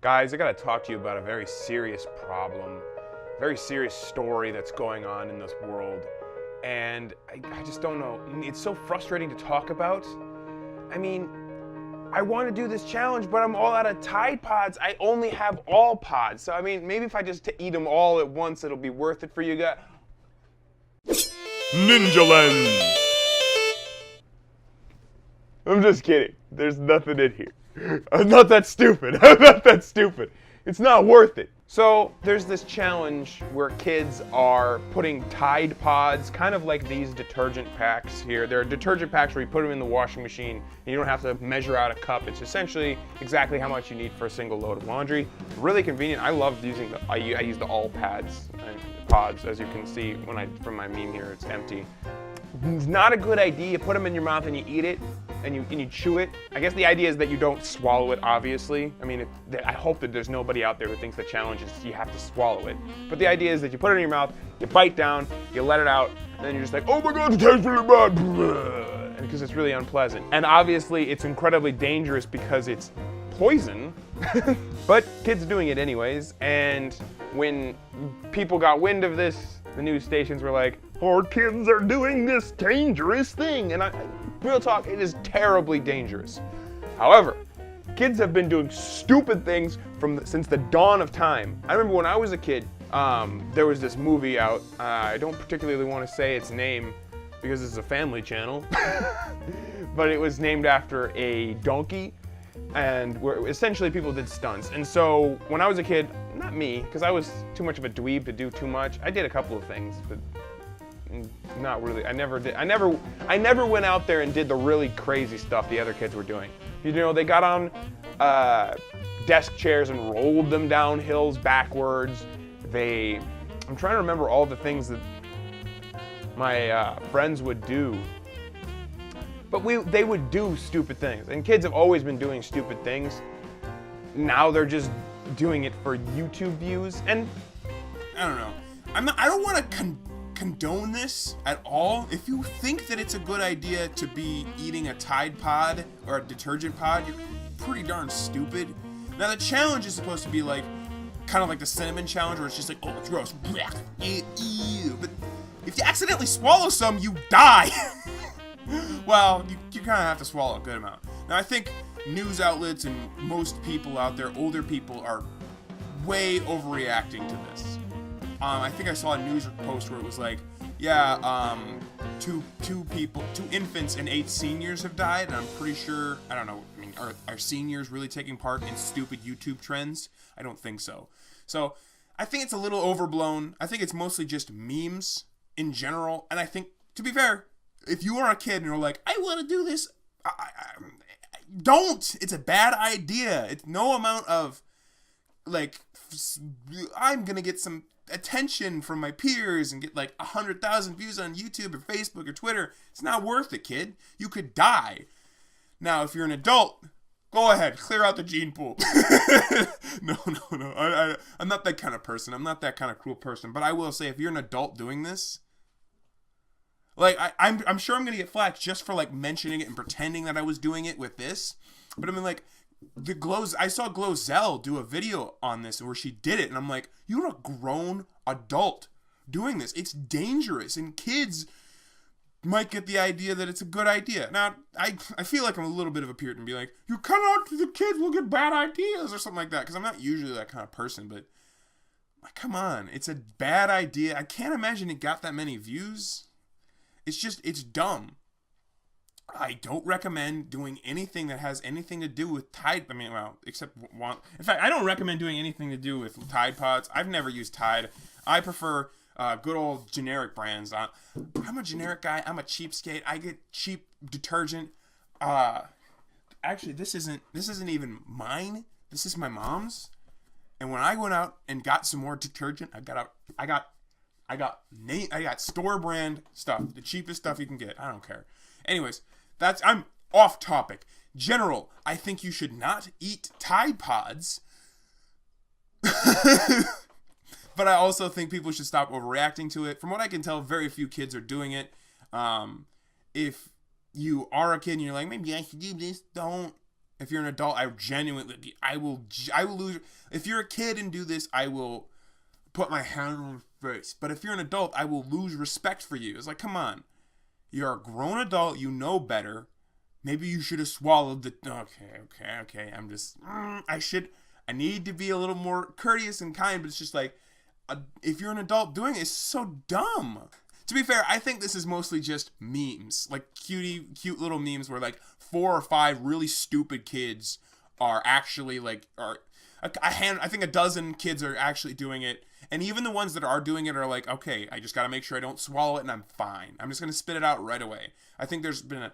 Guys, I gotta talk to you about a very serious problem, very serious story that's going on in this world. And I just don't know. It's so frustrating to talk about. I mean, I want to do this challenge, but I'm all out of Tide Pods. I only have all pods. So, I mean, maybe if I just eat them all at once, it'll be worth it for you guys. Ninja Lens. I'm just kidding. There's nothing in here. I'm not that stupid. I'm not that stupid. It's not worth it. So there's this challenge where kids are putting Tide Pods, kind of like these detergent packs here. There are detergent packs where you put them in the washing machine and you don't have to measure out a cup. It's essentially exactly how much you need for a single load of laundry. Really convenient. I love using I use the all pads and pods. As you can see from my meme here, it's empty. It's not a good idea. You put them in your mouth and you eat it, and you chew it. I guess the idea is that you don't swallow it, obviously. I mean, I hope that there's nobody out there who thinks the challenge is you have to swallow it. But the idea is that you put it in your mouth, you bite down, you let it out, and then you're just like, oh my god, it tastes really bad. And because it's really unpleasant. And obviously, it's incredibly dangerous because it's poison. But kids are doing it anyways. And when people got wind of this, the news stations were like, our kids are doing this dangerous thing. And real talk, it is terribly dangerous. However, kids have been doing stupid things since the dawn of time. I remember when I was a kid, there was this movie out. I don't particularly want to say its name because it's a family channel, but it was named after a donkey, and where essentially people did stunts. And so when I was a kid, not me, because I was too much of a dweeb to do too much. I did a couple of things, but not really. I never went out there and did the really crazy stuff the other kids were doing. You know, they got on desk chairs and rolled them down hills backwards. I'm trying to remember all the things that my friends would do. But they would do stupid things. And kids have always been doing stupid things. Now they're just doing it for YouTube views. And I don't know. I don't want to condone this at all. If you think that it's a good idea to be eating a Tide Pod or a detergent pod, you're pretty darn stupid. Now the challenge is supposed to be like, kind of like the cinnamon challenge, where it's just like, oh, it's gross. Ew. But if you accidentally swallow some, you die. Well, you kind of have to swallow a good amount. Now I think news outlets and most people out there, older people, are way overreacting to this. I think I saw a news post where it was like, yeah, two infants and 8 seniors have died, and I'm pretty sure, I don't know, I mean, are seniors really taking part in stupid YouTube trends? I don't think so. So, I think it's a little overblown. I think it's mostly just memes in general, and I think, to be fair, if you are a kid and you're like, I want to do this, don't! It's a bad idea. It's no amount of, like, I'm gonna get some attention from my peers and get like 100,000 views on YouTube or Facebook or Twitter. It's not worth it, kid. You could die. Now, if you're an adult, go ahead, clear out the gene pool. No. I'm not that kind of person. I'm not that kind of cruel person. But I will say, if you're an adult doing this, like, I'm sure I'm gonna get flack just for like mentioning it and pretending that I was doing it with this. But I mean, like, I saw Glozell do a video on this where she did it, and I'm like, you're a grown adult doing this. It's dangerous, and kids might get the idea that it's a good idea. Now, I feel like I'm a little bit of a Puritan and be like, you cut out the kids will get bad ideas or something like that, because I'm not usually that kind of person, but like, come on, it's a bad idea. I can't imagine it got that many views. It's dumb. I don't recommend doing anything that has anything to do with Tide. I mean, well, except one. In fact, I don't recommend doing anything to do with Tide Pods. I've never used Tide. I prefer good old generic brands. I'm a generic guy. I'm a cheapskate. I get cheap detergent. Actually, this isn't even mine. This is my mom's. And when I went out and got some more detergent, I got store brand stuff, the cheapest stuff you can get. I don't care. Anyways, I'm off topic. General, I think you should not eat Tide Pods. But I also think people should stop overreacting to it. From what I can tell, very few kids are doing it. If you are a kid and you're like, maybe I should do this, don't. If you're an adult, I will lose. If you're a kid and do this, I will put my hand on your face. But if you're an adult, I will lose respect for you. It's like, come on. You're a grown adult. You know better. Maybe you should have swallowed the... Okay. I'm just... I need to be a little more courteous and kind, but it's just like, if you're an adult doing it, it's so dumb. To be fair, I think this is mostly just memes. Like, cute little memes where, like, 4 or 5 really stupid kids are actually, like... I think a dozen kids are actually doing it. And even the ones that are doing it are like, okay, I just got to make sure I don't swallow it and I'm fine. I'm just going to spit it out right away. I think there's been,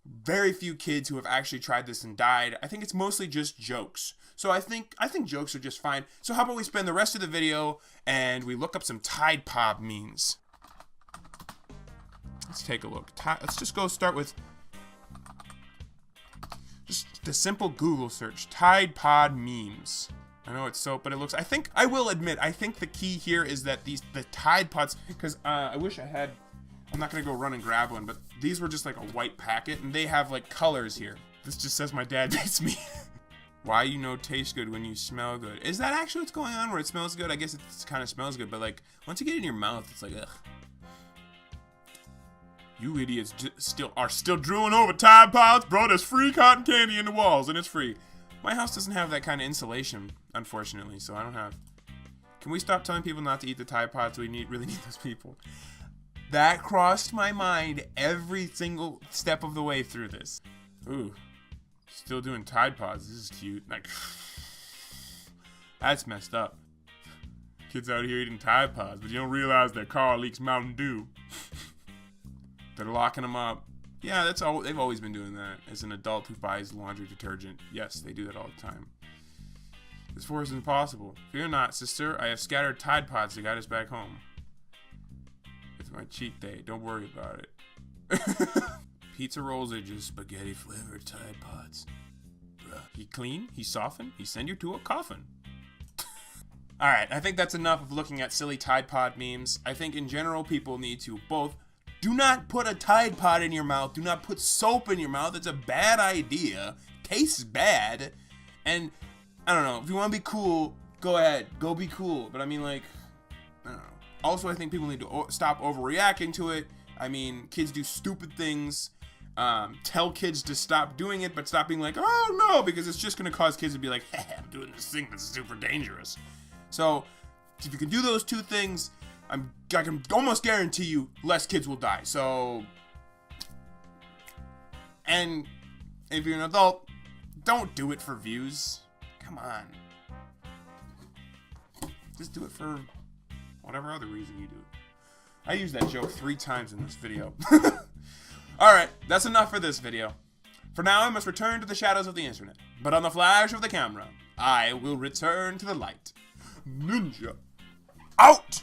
very few kids who have actually tried this and died. I think it's mostly just jokes. So I think jokes are just fine. So how about we spend the rest of the video and we look up some Tide Pod memes. Let's take a look. Let's just go start with just the simple Google search. Tide Pod memes. I know it's soap, but I will admit, I think the key here is that the Tide Pods, because I wish I had, I'm not going to go run and grab one, but these were just like a white packet, and they have like colors here. This just says my dad hates me. Why taste good when you smell good? Is that actually what's going on where it smells good? I guess it kind of smells good, but like, once you get it in your mouth, it's like, ugh. You idiots are still drooling over Tide Pods? Bro, there's free cotton candy in the walls, and it's free. My house doesn't have that kind of insulation, unfortunately, so I don't have... Can we stop telling people not to eat the Tide Pods? We really need those people. That crossed my mind every single step of the way through this. Ooh. Still doing Tide Pods. This is cute. Like, that's messed up. Kids out here eating Tide Pods, but you don't realize their car leaks Mountain Dew. They're locking them up. Yeah, they've always been doing that. As an adult who buys laundry detergent, yes, they do that all the time. This force is impossible. Fear not, sister. I have scattered Tide Pods to guide us back home. It's my cheat day. Don't worry about it. Pizza rolls are just spaghetti flavored Tide Pods. Bruh. He clean, he soften, he send you to a coffin. Alright, I think that's enough of looking at silly Tide Pod memes. I think in general people need to both do not put a Tide Pod in your mouth. Do not put soap in your mouth. It's a bad idea. Tastes bad. And, I don't know, if you want to be cool, go ahead. Go be cool. But I mean, like, I don't know. Also, I think people need to stop overreacting to it. I mean, kids do stupid things. Tell kids to stop doing it, but stop being like, oh no, because it's just going to cause kids to be like, hey, I'm doing this thing that's super dangerous. So, if you can do those two things, I can almost guarantee you less kids will die. So, and if you're an adult, don't do it for views. Come on. Just do it for whatever other reason you do it. I used that joke 3 times in this video. Alright, that's enough for this video. For now, I must return to the shadows of the internet. But on the flash of the camera, I will return to the light. Ninja. Out!